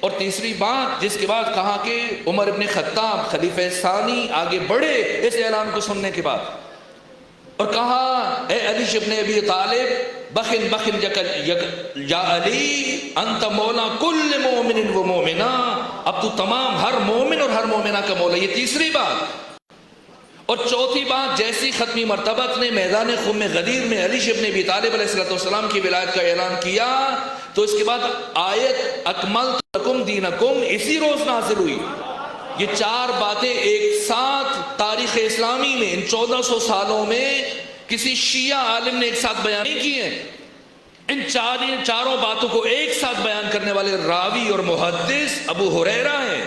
اور تیسری بات جس کے بعد کہا کہ عمر ابن خطاب خلیفہ ثانی آگے بڑھے اس اعلان کو سننے کے بعد، اور کہا اے علی ابن ابی طالب بخن بخن یا علی انت مولا کل مومن و مومنہ، اب تو تمام ہر مومن اور ہر مومنہ کا مولا. یہ تیسری بات. اور چوتھی بات، جیسی ختمی مرتبت نے میدان خم غدیر میں علی ابن ابی طالب علیہ السلام کی ولایت کا اعلان کیا تو اس کے بعد آیت اکملت لکم دینکم اسی روز نازل ہوئی. یہ چار باتیں ایک ساتھ تاریخ اسلامی میں ان 1400 سالوں میں کسی شیعہ عالم نے ایک ساتھ بیان نہیں کی ہیں. ان چاروں باتوں کو ایک ساتھ بیان کرنے والے راوی اور محدث ابو ہریرہ ہیں،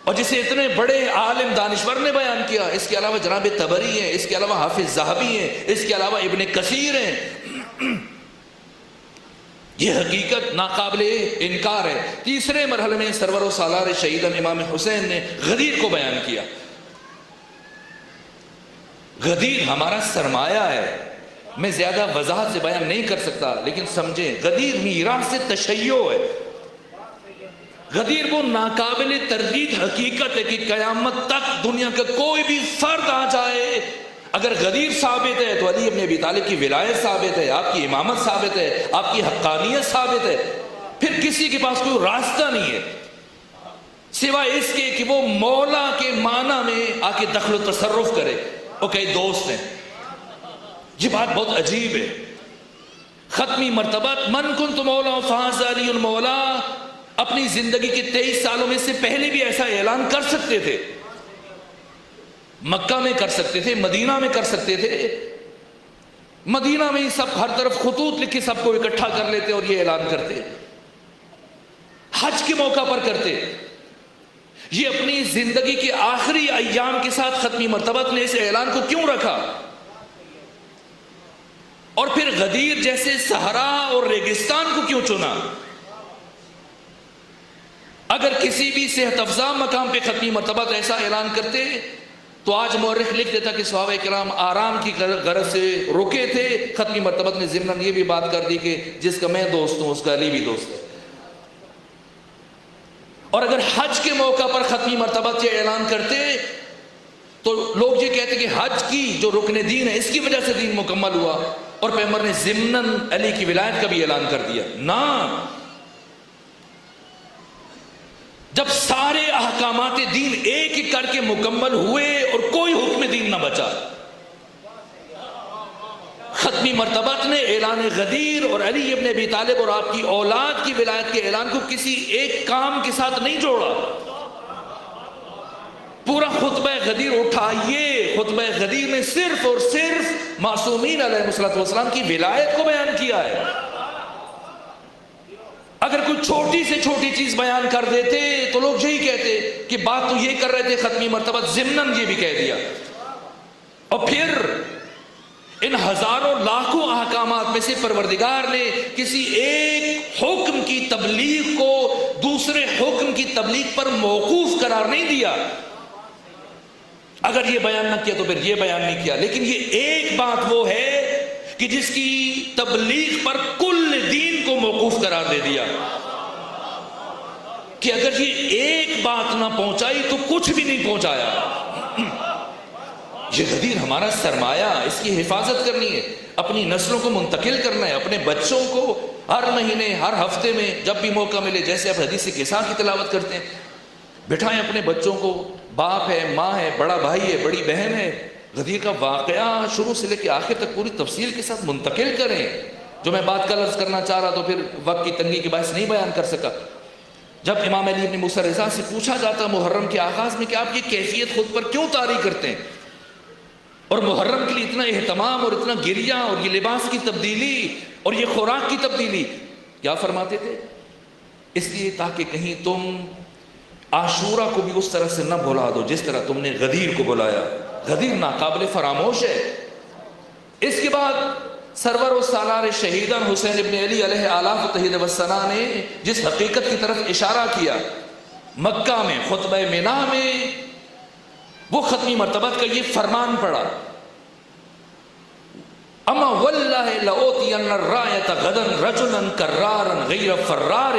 اور جسے اتنے بڑے عالم دانشور نے بیان کیا. اس کے علاوہ جناب طبری ہیں، اس کے علاوہ حافظ ذہبی ہیں، اس کے علاوہ ابن کثیر ہیں. یہ حقیقت ناقابل انکار ہے. تیسرے مرحلے میں سرور و سالار شہیدان امام حسین نے غدیر کو بیان کیا. غدیر ہمارا سرمایہ ہے. میں زیادہ وضاحت سے بیان نہیں کر سکتا، لیکن سمجھیں غدیر میراث سے تشیع ہے. غدیر وہ ناقابل تردید حقیقت ہے کہ قیامت تک دنیا کا کوئی بھی فرد آ جائے، اگر غدیر ثابت ہے تو علی ابن ابی طالب کی ولایت ثابت ہے، آپ کی امامت ثابت ہے، آپ کی حقانیت ثابت ہے. پھر کسی کے پاس کوئی راستہ نہیں ہے سوائے اس کے کہ وہ مولا کے معنی میں آ کے دخل و تصرف کرے. وہ کئی دوست ہیں. یہ بات بہت عجیب ہے. ختمی مرتبت من کنت مولا فہذا علی المولا اپنی زندگی کے 23 سالوں میں سے پہلے بھی ایسا اعلان کر سکتے تھے. مکہ میں کر سکتے تھے، مدینہ میں کر سکتے تھے. مدینہ میں سب ہر طرف خطوط لکھ کے سب کو اکٹھا کر لیتے اور یہ اعلان کرتے. حج کے موقع پر کرتے. یہ اپنی زندگی کے آخری ایام کے ساتھ ختمی مرتبت نے اس اعلان کو کیوں رکھا؟ اور پھر غدیر جیسے صحرا اور ریگستان کو کیوں چنا؟ اگر کسی بھی صحت افزا مقام پہ ختمی مرتبت ایسا اعلان کرتے تو آج مورخ لکھ دیتا کہ صحابہ کرام آرام کی غرض سے رکے تھے. ختمی مرتبت نے ضمناً یہ بھی بات کر دی کہ جس کا میں دوست ہوں اس کا علی بھی دوست ہے. اور اگر حج کے موقع پر ختمی مرتبت یہ اعلان کرتے تو لوگ یہ کہتے کہ حج کی جو رکن دین ہے اس کی وجہ سے دین مکمل ہوا، اور پیغمبر نے ضمناً علی کی ولایت کا بھی اعلان کر دیا. نہ، جب سارے احکامات دین ایک ایک کر کے مکمل ہوئے اور کوئی حکم دین نہ بچا، ختمی مرتبت نے اعلان غدیر اور علی ابن ابی طالب اور آپ کی اولاد کی ولایت کے اعلان کو کسی ایک کام کے ساتھ نہیں جوڑا. پورا خطبہ غدیر اٹھائیے، خطبہ غدیر نے صرف اور صرف معصومین علیہ السلام کی ولایت کو بیان کیا ہے. اگر کوئی چھوٹی سے چھوٹی چیز بیان کر دیتے تو لوگ یہی کہتے کہ بات تو یہ کر رہے تھے ختمی مرتبت ضمناً یہ بھی کہہ دیا. اور پھر ان ہزاروں لاکھوں احکامات میں سے پروردگار نے کسی ایک حکم کی تبلیغ کو دوسرے حکم کی تبلیغ پر موقوف قرار نہیں دیا. اگر یہ بیان نہ کیا تو پھر یہ بیان نہیں کیا. لیکن یہ ایک بات وہ ہے کہ جس کی تبلیغ پر کل دین کو موقوف قرار دے دیا کہ اگر یہ ایک بات نہ پہنچائی تو کچھ بھی نہیں پہنچایا. یہ غدیر ہمارا سرمایہ، اس کی حفاظت کرنی ہے، اپنی نسلوں کو منتقل کرنا ہے. اپنے بچوں کو ہر مہینے ہر ہفتے میں جب بھی موقع ملے، جیسے آپ حدیث قصہ کی تلاوت کرتے ہیں، بٹھائیں اپنے بچوں کو. باپ ہے، ماں ہے، بڑا بھائی ہے، بڑی بہن ہے، غدیر کا واقعہ شروع سے لے کے آخر تک پوری تفصیل کے ساتھ منتقل کریں. جو میں بات کا لفظ کرنا چاہ رہا تو پھر وقت کی تنگی کے باعث نہیں بیان کر سکا. جب امام علی بن موسیٰ رضا سے پوچھا جاتا محرم کے آغاز میں کہ آپ یہ کیفیت خود پر کیوں طاری کرتے ہیں اور محرم کے لیے اتنا اہتمام اور اتنا گریہ اور یہ لباس کی تبدیلی اور یہ خوراک کی تبدیلی، کیا فرماتے تھے؟ اس لیے تاکہ کہیں تم عاشورہ کو بھی اس طرح سے نہ بھلا دو جس طرح تم نے غدیر کو بلایا. غدیر ناقابل فراموش ہے. اس کے بعد سرور و سالار شہیدان حسین ابن علی علیہ آلاف تحید وسنا نے جس حقیقت کی طرف اشارہ کیا مکہ میں خطبہ منا میں، وہ ختمی مرتبت کا یہ فرمان پڑا، اما واللہ لأوتین الرایت غدا رجلا کرارا غیر فرار.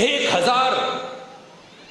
1000,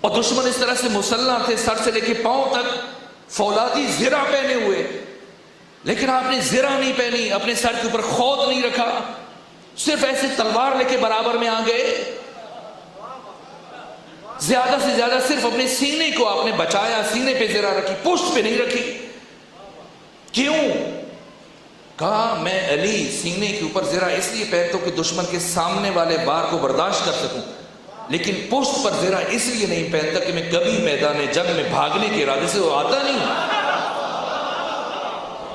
اور دشمن اس طرح سے مسلح تھے، سر سے لے کے پاؤں تک فولادی زرہ پہنے ہوئے، لیکن آپ نے زرہ نہیں پہنی، اپنے سر کے اوپر خود نہیں رکھا، صرف ایسے تلوار لے کے برابر میں آ گئے، زیادہ سے زیادہ صرف اپنے سینے کو آپ نے بچایا، سینے پہ زرہ رکھی، پشت پہ نہیں رکھی۔ کیوں؟ کہا میں علی سینے کے اوپر زرہ اس لیے پہنتا ہوں کہ دشمن کے سامنے والے بار کو برداشت کر سکوں، لیکن پشت پر زرہ اس لیے نہیں پہنتا کہ میں کبھی میدان جنگ میں بھاگنے کے ارادے سے وہ آتا نہیں۔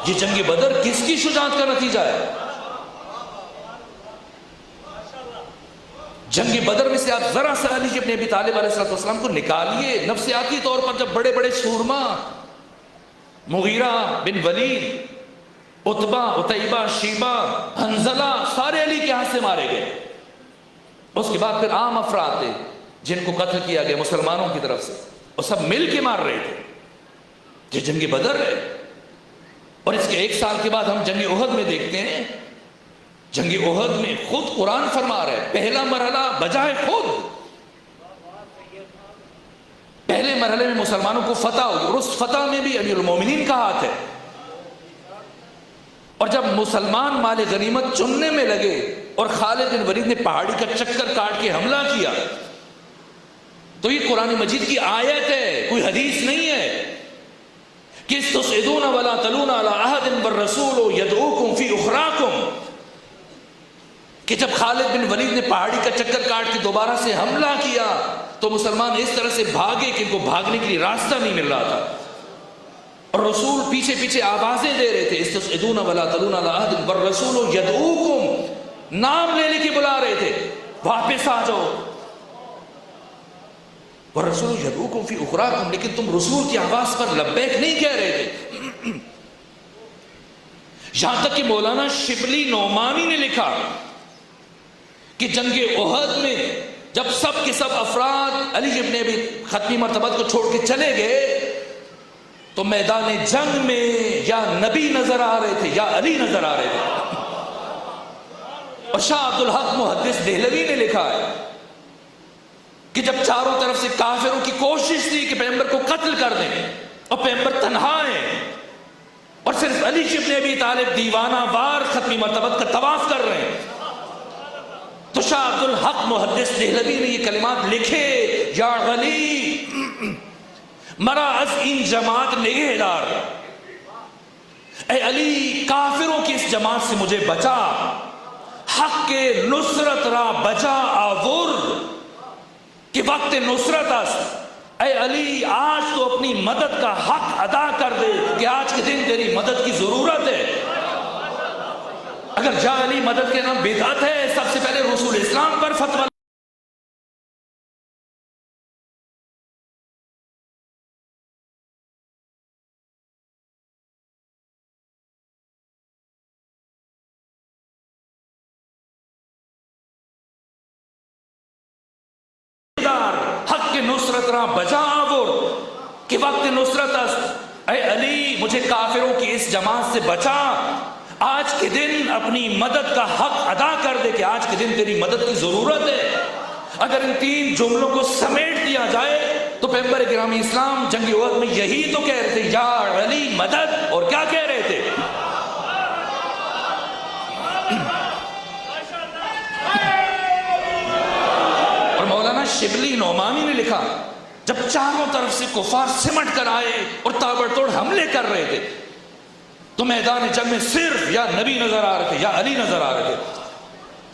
یہ جنگ بدر کس کی شجاعت کا نتیجہ ہے؟ جنگ بدر میں سے آپ ذرا سا علی ابن ابی طالب علیہ السلام کو نکالیے، نفسیاتی طور پر جب بڑے بڑے سورما مغیرہ بن ولید، عتبہ، عتیبہ، شیبہ، حنظلہ، سارے علی کے ہاتھ سے مارے گئے، اس کے بعد پھر عام افراد تھے جن کو قتل کیا گیا مسلمانوں کی طرف سے، اور سب مل کے مار رہے تھے۔ یہ جنگ بدر ہے، اور اس کے 1 سال کے بعد ہم جنگ احد میں دیکھتے ہیں، جنگ احد میں خود قرآن فرما رہا ہے پہلا مرحلہ بجائے خود، پہلے مرحلے میں مسلمانوں کو فتح ہوگی، اور اس فتح میں بھی امیر المومنین کا ہاتھ ہے۔ اور جب مسلمان مال غنیمت چننے میں لگے اور خالد بن ولید نے پہاڑی کا چکر کاٹ کے حملہ کیا، تو یہ قرآن مجید کی آیت ہے، کوئی حدیث نہیں ہے کہ تُسْعِدُونَ وَلَا تَلُونَ عَلَىٰ أَحَدٍ وَالرَّسُولُ يَدْعُوكُمْ فِي أُخْرَاكُمْ، کہ جب خالد بن ولید نے پہاڑی کا چکر کاٹ کے دوبارہ سے حملہ کیا تو مسلمان اس طرح سے بھاگے کہ ان کو بھاگنے کے لیے راستہ نہیں مل رہا تھا، اور رسول پیچھے پیچھے آوازیں دے رہے تھے، استسعدون ولا تلون علی عہد والرسول یدعوکم، نام لے لے کے بلا رہے تھے واپس آ جاؤ، والرسول یدعوکم فی اخراکم، لیکن تم رسول کی آواز پر لبیک نہیں کہہ رہے تھے۔ یہاں تک کہ مولانا شبلی نعمانی نے لکھا کہ جنگ احد میں جب سب کے سب افراد علی ابن ابی ختمی مرتبت کو چھوڑ کے چلے گئے تو میدان جنگ میں یا نبی نظر آ رہے تھے یا علی نظر آ رہے تھے۔ اور شاہ عبد الحق محدث دہلوی نے لکھا ہے کہ جب چاروں طرف سے کافروں کی کوشش تھی کہ پیغمبر کو قتل کر دیں اور پیغمبر تنہا ہیں اور صرف علی ابن ابی طالب دیوانہ وار ختمی مرتبت کا طواف کر رہے ہیں، تو شاہ عبد الحق محدث دہلوی نے یہ کلمات لکھے، یا علی مرا از این جماعت نگہدار، اے علی کافروں کی اس جماعت سے مجھے بچا، حق کے نصرت را بچا آور، کہ وقت نصرت است، اے علی آج تو اپنی مدد کا حق ادا کر دے کہ آج کے دن تیری مدد کی ضرورت ہے۔ اگر جا علی مدد کے نام بدعت ہے، سب سے پہلے رسول اسلام پر فتویٰ حق کے نصرت را بجا آور، کہ وقت نصرت است، اے علی مجھے کافروں کی اس جماعت سے بچا، آج کے دن اپنی مدد کا حق ادا کر دے کہ آج کے دن تیری مدد کی ضرورت ہے۔ اگر ان 3 جملوں کو سمیٹ دیا جائے تو پیغمبر گرامی اسلام جنگ احد میں یہی تو کہہ رہے تھے، یا علی مدد، اور کیا کہہ رہے تھے؟ اور مولانا شبلی نعمانی نے لکھا جب چاروں طرف سے کفار سمٹ کر آئے اور تابڑ توڑ حملے کر رہے تھے تو میدان جنگ میں صرف یا نبی نظر آ رہے تھے یا علی نظر آ رہے تھے،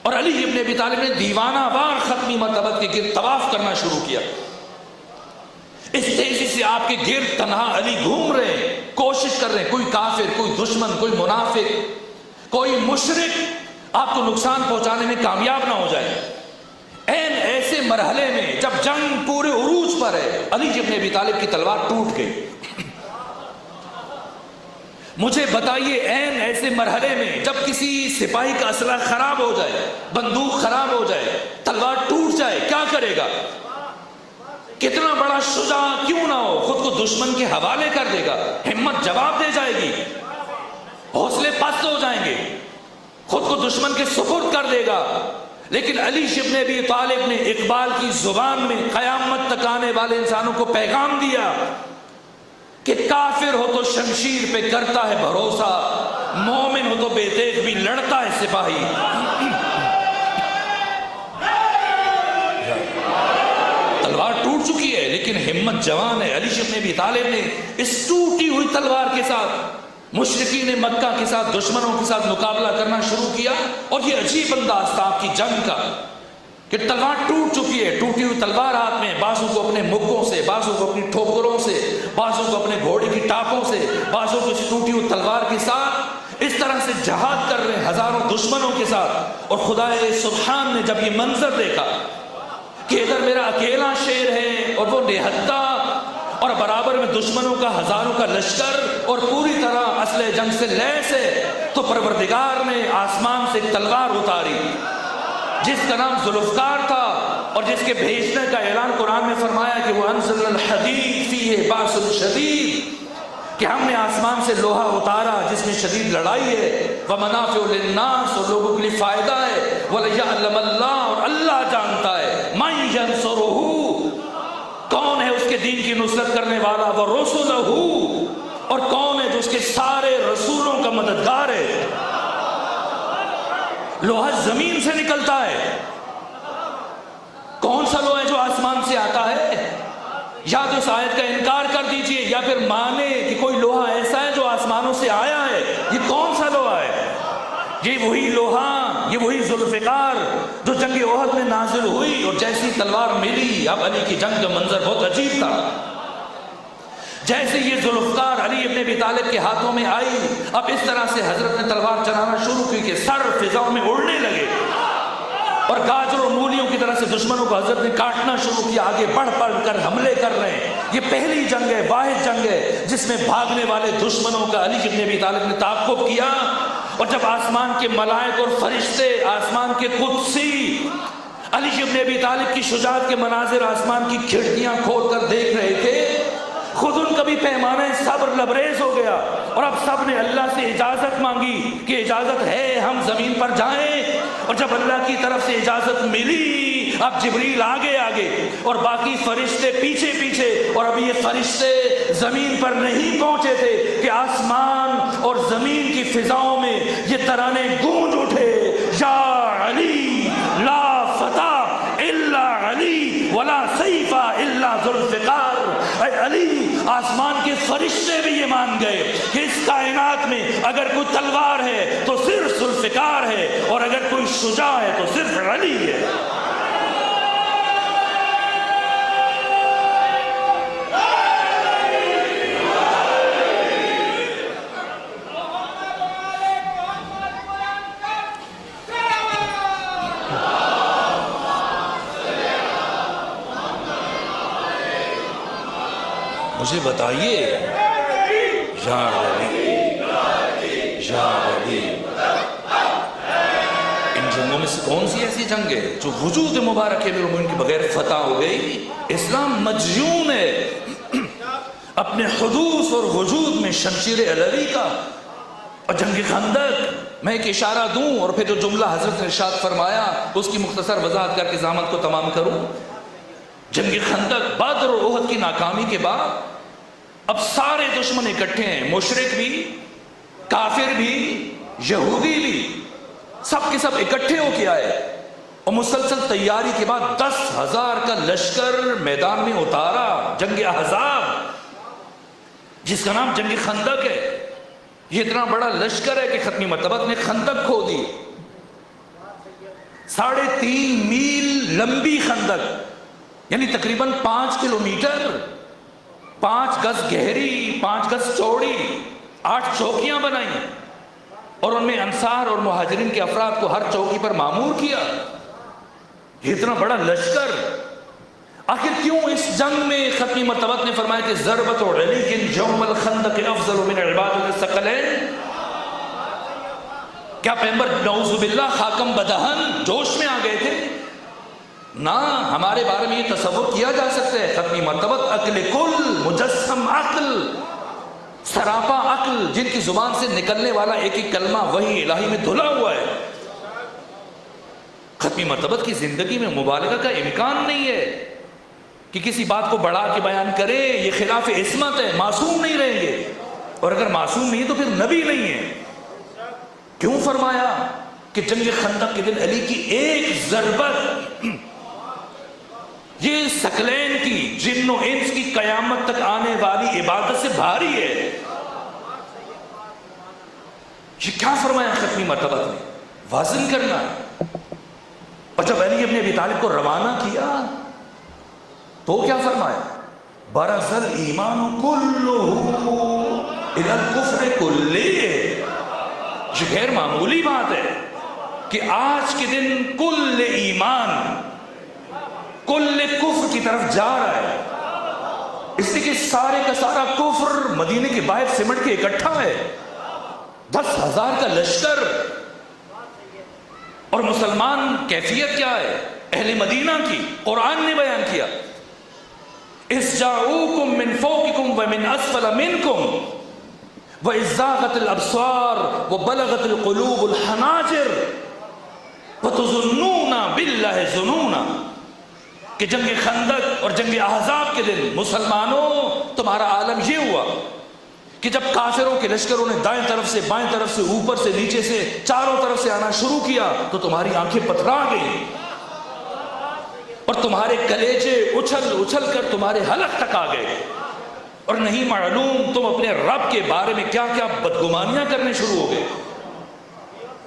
اور علی ابن ابی طالب نے دیوانہ وار ختمی مرتبت کے گرد طواف کرنا شروع کیا۔ اس تیزی سے آپ کے گرد تنہا علی گھوم رہے ہیں، کوشش کر رہے ہیں کوئی کافر، کوئی دشمن، کوئی منافق، کوئی مشرک آپ کو نقصان پہنچانے میں کامیاب نہ ہو جائے۔ این ایسے مرحلے میں جب جنگ پورے عروج پر ہے، علی ابن ابی طالب کی تلوار ٹوٹ گئی۔ مجھے بتائیے این ایسے مرحلے میں جب کسی سپاہی کا اسلحہ خراب ہو جائے، بندوق خراب ہو جائے، تلوار ٹوٹ جائے، کیا کرے گا؟ کتنا بڑا شجاع کیوں نہ ہو، خود کو دشمن کے حوالے کر دے گا، ہمت جواب دے جائے گی، حوصلے پست ہو جائیں گے، خود کو دشمن کے سپرد کر دے گا۔ لیکن علی ابن ابی طالب نے اقبال کی زبان میں قیامت تک آنے والے انسانوں کو پیغام دیا کہ کافر ہو تو شمشیر پہ کرتا ہے بھروسہ، مومن ہو تو بے دیکھ بھی لڑتا ہے سپاہی۔ تلوار ٹوٹ چکی ہے لیکن ہمت جوان ہے۔ علی ابن ابی طالب نے اس ٹوٹی ہوئی تلوار کے ساتھ مشرکین مکہ کے ساتھ، دشمنوں کے ساتھ مقابلہ کرنا شروع کیا، اور یہ عجیب انداز تھا آپ کی جنگ کا کہ تلوار ٹوٹ چکی ہے، ٹوٹی ہوئی تلوار ہاتھ میں، بازو کو اپنے مکوں سے، بازو کو اپنی ٹھوکروں سے، بازو کو اپنے گھوڑے کی ٹاپوں سے، بازو کو اس ٹوٹی ہوئی تلوار کے ساتھ اس طرح سے جہاد کر رہے ہیں ہزاروں دشمنوں کے ساتھ۔ اور خدا سبحان نے جب یہ منظر دیکھا کہ ادھر میرا اکیلا شیر ہے اور وہ نہتا، اور برابر میں دشمنوں کا ہزاروں کا لشکر اور پوری طرح اسلحہ جنگ سے لیس ہے، تو پروردگار نے آسمان سے ایک تلوار اتاری جس کا نام ذوالفقار تھا، اور جس کے بھیجنے کا اعلان قرآن میں فرمایا کہ وہ انزل الحدید فیہ باس شدید، کہ ہم نے آسمان سے لوہا اتارا جس میں شدید لڑائی ہے، ومنافع للناس، اور لوگوں کے لیے فائدہ ہے، ولیعلم اللہ، اور اللہ جانتا ہے، من ینصرہ، کون ہے اس کے دین کی نصرت کرنے والا، ورسلہ، اور کون ہے جو اس کے سارے رسولوں کا مددگار ہے۔ لوہا زمین سے نکلتا ہے، کون سا لوہا ہے جو آسمان سے آتا ہے؟ یا تو اس آیت کا انکار کر دیجئے یا پھر مانے کہ کوئی لوہا ایسا ہے جو آسمانوں سے آیا ہے۔ یہ کون سا لوہا ہے؟ یہ وہی لوہا، یہ وہی ذوالفقار جو جنگ احد میں نازل ہوئی، اور جیسی تلوار ملی، اب علی کی جنگ کا منظر بہت عجیب تھا۔ جیسے یہ ذوالفقار علی ابن ابی طالب کے ہاتھوں میں آئی، اب اس طرح سے حضرت نے تلوار چلانا شروع کی کہ سر فضاؤں میں اڑنے لگے، اور گاجر اور مولیوں کی طرح سے دشمنوں کو حضرت نے کاٹنا شروع کیا، آگے بڑھ بڑھ کر حملے کر رہے ہیں۔ یہ پہلی جنگ ہے، واحد جنگ ہے جس میں بھاگنے والے دشمنوں کا علی ابن ابی طالب نے تعاقب کیا، اور جب آسمان کے ملائک اور فرشتے، آسمان کے قدسی علی ابن ابی طالب کی شجاعت کے مناظر آسمان کی کھڑکیاں کھول کر دیکھ رہے تھے، خود ان کا بھی پیمانہ صبر لبریز ہو گیا، اور اب سب نے اللہ سے اجازت مانگی کہ اجازت ہے ہم زمین پر جائیں، اور جب اللہ کی طرف سے اجازت ملی، اب جبریل آگے آگے اور باقی فرشتے پیچھے پیچھے، اور ابھی یہ فرشتے زمین پر نہیں پہنچے تھے کہ آسمان اور زمین کی فضاؤں میں یہ ترانے گونج اٹھے، یا علی لا فتح الا علی ولا سیف الا ذوالفقار۔ اے علی، آسمان کے فرشتے بھی یہ مان گئے کہ اس کائنات میں اگر کوئی تلوار ہے تو صرف ذوالفقار ہے، اور اگر کوئی شجاع ہے تو صرف علی ہے۔ مجھے بتائیے، یا علی، یا علی، ان جنگوں میں سے کون سی ایسی جنگ ہے جو وجود مبارک امیر المومنین کے بغیر فتح ہو گئی؟ اسلام مجنون ہے اپنے حدوث اور وجود میں شمشیر علوی کا۔ اور جنگ خندق، میں ایک اشارہ دوں اور پھر جو جملہ حضرت نے ارشاد فرمایا اس کی مختصر وضاحت کر کے زحمت کو تمام کروں۔ جنگ خندق، بدر اور احد کی ناکامی کے بعد اب سارے دشمن اکٹھے ہیں، مشرک بھی، کافر بھی، یہودی بھی، سب کے سب اکٹھے ہو کے آئے، اور مسلسل تیاری کے بعد 10,000 کا لشکر میدان میں اتارا۔ جنگ احزاب جس کا نام جنگ خندق ہے، یہ اتنا بڑا لشکر ہے کہ ختمی مرتبہ نے خندق کھو دی، 3.5 میل لمبی خندق، یعنی تقریباً 5 کلومیٹر، 5 گز گہری، 5 گز چوڑی، 8 چوکیاں بنائیں، اور ان میں انصار اور مہاجرین کے افراد کو ہر چوکی پر مامور کیا۔ یہ اتنا بڑا لشکر، آخر کیوں اس جنگ میں ختمی مرتبہ نے فرمایا کہ ضربت علی یوم الخندق افضل من عبادت الثقلین؟ کیا پیغمبر نعوذ باللہ خاکم بدہن جوش میں آ گئے تھے؟ نہ، ہمارے بارے میں یہ تصور کیا جا سکتا ہے، ختمی مرتبہ عقل کل، مجسم عقل، سراپا عقل، جن کی زبان سے نکلنے والا ایک ایک کلمہ وحی الہی میں دھلا ہوا ہے، ختمی مرتبت کی زندگی میں مبالغہ کا امکان نہیں ہے کہ کسی بات کو بڑھا کے بیان کرے. یہ خلاف عصمت ہے, معصوم نہیں رہیں گے, اور اگر معصوم نہیں تو پھر نبی نہیں ہے. کیوں فرمایا کہ جنگ خندق کے دن علی کی ایک ضربت یہ ثقلین کی, جن و انس کی قیامت تک آنے والی عبادت سے بھاری ہے. یہ کیا فرمایا ختمی مرتبہ میں؟ وازن کرنا. اور جب علی ابن ابی طالب کو روانہ کیا تو کیا فرمایا؟ برز الایمان کلہ الی الکفر کلہ. یہ غیر معمولی بات ہے کہ آج کے دن کل ایمان کل کفر کی طرف جا رہا ہے. اس لیے کہ سارے کا سارا کفر مدینے کے باہر سمٹ کے اکٹھا ہے. 10,000 کا لشکر, اور مسلمان کیفیت کیا ہے اہل مدینہ کی؟ قرآن نے بیان کیا, اذ جاؤکم من فوقکم ومن اسفل منکم وَإِذْ زَاغَتِ الْأَبْصَارُ وَبَلَغَتِ الْقُلُوبُ الْحَنَاجِرَ وَتُظُنُّونَ بِاللَّهِ ظُنُونَ. کہ جنگ خندق اور جنگ احزاب کے دن مسلمانوں تمہارا عالم یہ ہوا کہ جب کافروں کے لشکروں نے دائیں طرف سے بائیں طرف سے اوپر سے نیچے سے چاروں طرف سے آنا شروع کیا تو تمہاری آنکھیں پتھرا گئیں اور تمہارے کلیجے اچھل اچھل کر تمہارے حلق تک آ گئے, اور نہیں معلوم تم اپنے رب کے بارے میں کیا کیا بدگمانیاں کرنے شروع ہو گئے.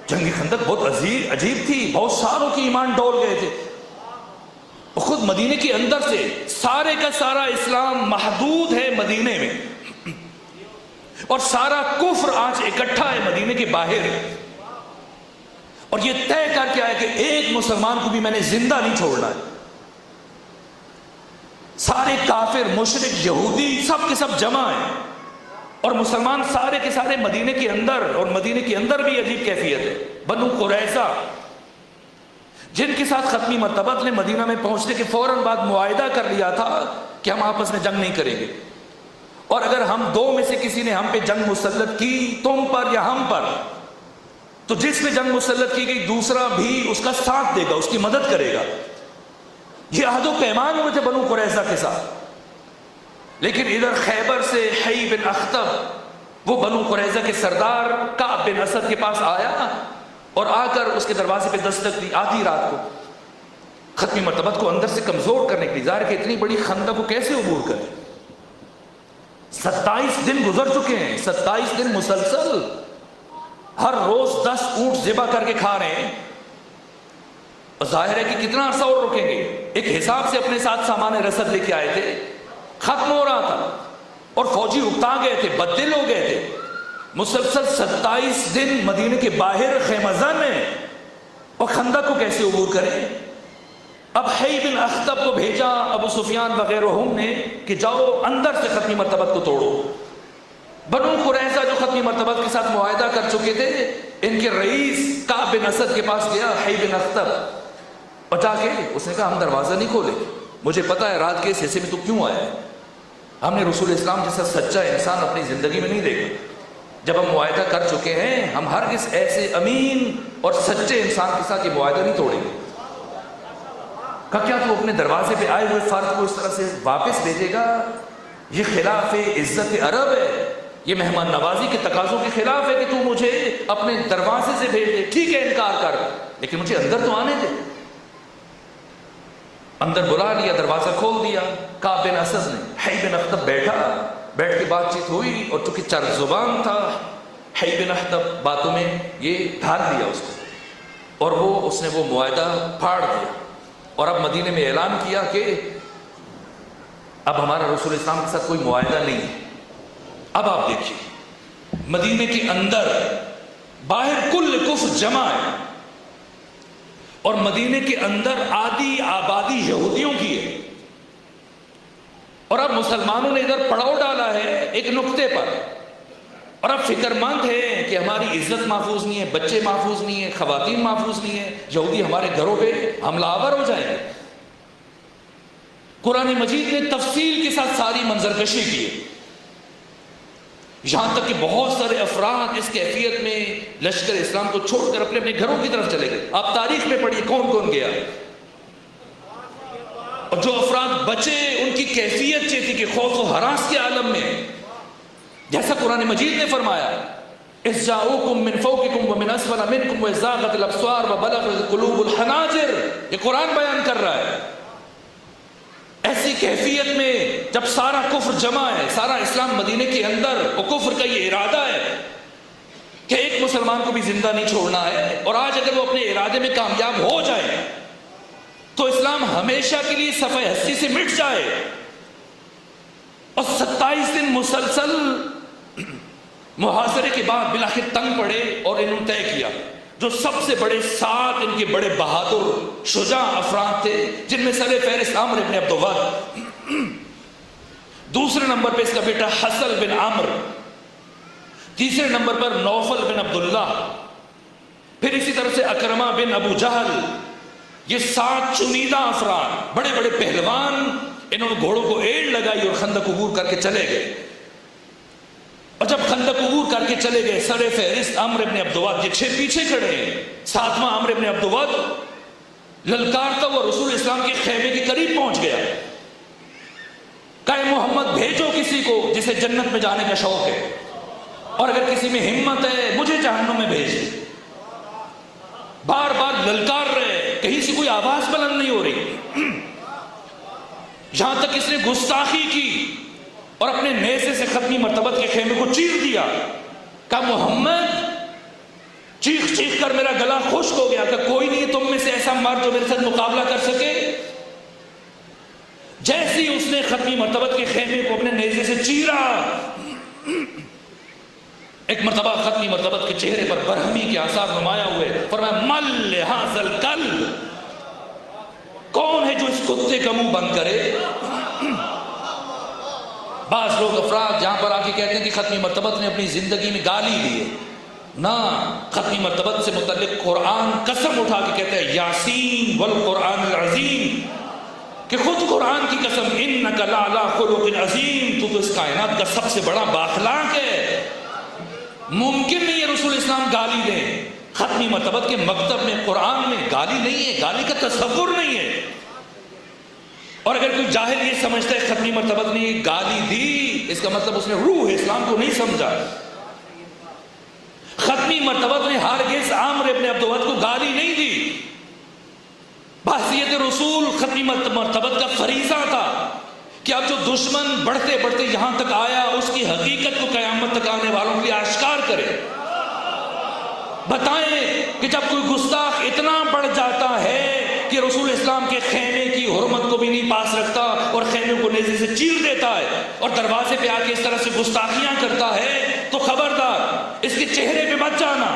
جنگ خندق بہت عجیب تھی, بہت ساروں کی ایمان ڈول گئے تھے. خود مدینے کے اندر سے سارے کا سارا اسلام محدود ہے مدینے میں, اور سارا کفر آج اکٹھا ہے مدینے کے باہر. اور یہ طے کر کے آیا کہ ایک مسلمان کو بھی میں نے زندہ نہیں چھوڑنا ہے. سارے کافر مشرک یہودی سب کے سب جمع ہیں, اور مسلمان سارے کے سارے مدینے کے اندر. اور مدینے کے اندر بھی عجیب کیفیت ہے. بنو قریظہ جن کے ساتھ ختمی مرتبت نے مدینہ میں پہنچنے کے فوراً بعد معاہدہ کر لیا تھا کہ ہم آپس میں جنگ نہیں کریں گے, اور اگر ہم دو میں سے کسی نے ہم پہ جنگ مسلط کی, تم پر یا ہم پر, تو جس پہ جنگ مسلط کی گئی دوسرا بھی اس کا ساتھ دے گا, اس کی مدد کرے گا. یہ عہد و پیمان ہوئے تھے بنو قریظہ کے ساتھ. لیکن ادھر خیبر سے حی بن اخطب وہ بنو قریظہ کے سردار کعب بن اسد کے پاس آیا اور آ کر اس کے دروازے پہ دستک دی آدھی رات کو, ختمی مرتبت کو اندر سے کمزور کرنے کے لیے. ظاہر کہ اتنی بڑی خندق کو کیسے عبور کرے؟ 27 دن گزر چکے ہیں, 27 دن مسلسل ہر روز 10 اونٹ ذبح کر کے کھا رہے ہیں. اور ظاہر ہے کہ کتنا عرصہ اور رکیں گے. ایک حساب سے اپنے ساتھ سامان رسد لے کے آئے تھے, ختم ہو رہا تھا, اور فوجی اکتا گئے تھے, بددل ہو گئے تھے. مسلسل 27 دن مدینے کے باہر خیمہ زن میں, اور خندق کو کیسے عبور کریں؟ اب حی بن اخطب کو بھیجا ابو سفیان وغیرہ نے کہ جاؤ اندر سے ختمی مرتبت کو توڑو. بنو قریظہ جو ختمی مرتبت کے ساتھ معاہدہ کر چکے تھے, ان کے رئیس کعب بن اسد کے پاس گیا حی بن اخطب, اور جا کے اس نے کہا ہم دروازہ نہیں کھولے, مجھے پتا ہے رات کے اس حصے میں تو کیوں آیا ہے. ہم نے رسول اسلام جیسا سچا انسان اپنی زندگی میں نہیں دیکھا. جب ہم معاہدہ کر چکے ہیں ہم ہرگز ایسے امین اور سچے انسان کے ساتھ یہ معاہدہ نہیں توڑیں گے. کہا کیا تو اپنے دروازے پہ آئے ہوئے فرد کو اس طرح سے واپس بھیجے گا؟ یہ خلاف عزت عرب ہے, یہ مہمان نوازی کے تقاضوں کے خلاف ہے کہ تو مجھے اپنے دروازے سے بھیج دے. ٹھیک ہے انکار کر, لیکن مجھے اندر تو آنے دے. اندر بلا لیا, دروازہ کھول دیا. کعب بن اسد نے, حی بن اخطب بیٹھا, بیٹھ کے بات چیت ہوئی, اور چونکہ چر زبان تھا حی بن اخطب باتوں میں یہ ڈھال دیا اس کو, اور اس نے وہ معاہدہ پھاڑ دیا. اور اب مدینے میں اعلان کیا کہ اب ہمارا رسول اسلام کے ساتھ کوئی معاہدہ نہیں ہے. اب آپ دیکھیے مدینے کے اندر باہر کل کفر جمع ہے, اور مدینے کے اندر آدھی آبادی یہودیوں کی ہے. اور اب مسلمانوں نے ادھر پڑاؤ ڈالا ہے ایک نقطے پر, اور اب فکر مند ہے کہ ہماری عزت محفوظ نہیں ہے, بچے محفوظ نہیں ہیں, خواتین محفوظ نہیں ہیں, یہودی ہمارے گھروں پہ حملہ آور ہو جائیں گے. قرآن مجید نے تفصیل کے ساتھ ساری منظر کشی کی ہے. یہاں تک کہ بہت سارے افراد اس کیفیت میں لشکر اسلام کو چھوڑ کر اپنے اپنے گھروں کی طرف چلے گئے. آپ تاریخ میں پڑھیے کون کون گیا. اور جو افراد بچے ان کی کیفیت یہ تھی کہ خوف و ہراس کے عالم میں، جیسا قرآن مجید نے فرمایا اذ جاؤکم من فوقکم ومن اسفل منکم واذ زاغت الابصار وبلغت القلوب الحناجر. یہ قرآن بیان کر رہا ہے. ایسی کیفیت میں جب سارا کفر جمع ہے، سارا اسلام مدینے کے اندر، وہ کفر کا یہ ارادہ ہے کہ ایک مسلمان کو بھی زندہ نہیں چھوڑنا ہے، اور آج اگر وہ اپنے ارادے میں کامیاب ہو جائے تو اسلام ہمیشہ کے لیے صفحہ ہستی سے مٹ جائے. اور 27 دن مسلسل محاصرے کے بعد بالآخر تنگ پڑے اور انہوں نے طے کیا جو سب سے بڑے 7 ان کے بڑے بہادر شجاع افراد تھے، جن میں سر فہرست عامر بن عبد الود، دوسرے نمبر پہ اس کا بیٹا حسن بن عامر، تیسرے نمبر پر نوفل بن عبداللہ، پھر اسی طرح سے اکرمہ بن ابو جہل. یہ 7 چنیدہ افراد بڑے بڑے پہلوان، انہوں نے گھوڑوں کو ایڑ لگائی اور خندق عبور کر کے چلے گئے. اور جب خندق عبور کر کے چلے گئے، سر فہرست عمرو بن عبد الود، یہ 6 پیچھے کھڑے ہیں، 7واں عمرو بن عبد الود للکارتا ہوا رسول اسلام کے خیمے کے قریب پہنچ گیا. کہے محمد بھیجو کسی کو جسے جنت میں جانے کا شوق ہے، اور اگر کسی میں ہمت ہے مجھے جہنم میں بھیج دے. بار بار للکار رہے، کہیں سے کوئی آواز بلند نہیں ہو رہی. یہاں تک اس نے گستاخی کی اور اپنے نیزے سے ختمی مرتبت کے خیمے کو چیر دیا. کہا محمد، چیخ چیخ کر میرا گلا خشک ہو گیا کہ کوئی نہیں تم میں سے ایسا مرد جو میرے ساتھ مقابلہ کر سکے. جیسی اس نے ختمی مرتبت کے خیمے کو اپنے نیزے سے چیرا، ایک مرتبہ ختمی مرتبت کے چہرے پر برہمی کے آثار نمایاں ہوئے. فرمایا مل ھذا الکلب، کون ہے جو اس کتے کا منہ بند کرے. بعض لوگ افراد جہاں پر آ کے کہتے ہیں کہ ختمی مرتبت نے اپنی زندگی میں گالی دی ہے. نہ، ختمی مرتبت سے متعلق قرآن قسم اٹھا کے کہتا ہے یاسین والقرآن العظیم، کہ خود قرآن کی قسم انک لعلی خلق عظیم، تو اس کائنات کا سب سے بڑا باخلاق ہے. ممکن نہیں ہے رسول اسلام گالی دیں. ختمی مرتبت کے مکتب میں قرآن میں گالی نہیں ہے، گالی کا تصور نہیں ہے. اور اگر کوئی جاہل یہ سمجھتا ہے ختمی مرتبت نے گالی دی، اس کا مطلب اس نے روح اسلام کو نہیں سمجھا. ختمی مرتبت نے ہرگز عامر ابن عبد الود کو گالی نہیں دی. بحثیت رسول ختمی مرتبت کا فریضہ تھا کہ اب جو دشمن بڑھتے بڑھتے یہاں تک آیا، اس کی حقیقت کو قیامت تک آنے والوں کے لیے آشکار کرے. بتائیں کہ جب کوئی گستاخ اتنا بڑھ جاتا ہے کہ رسول اسلام کے خیمے کی حرمت کو بھی نہیں پاس رکھتا اور خیمے کو نیزے سے چیر دیتا ہے اور دروازے پہ آ کے اس طرح سے گستاخیاں کرتا ہے، تو خبردار اس کے چہرے پہ مت جانا.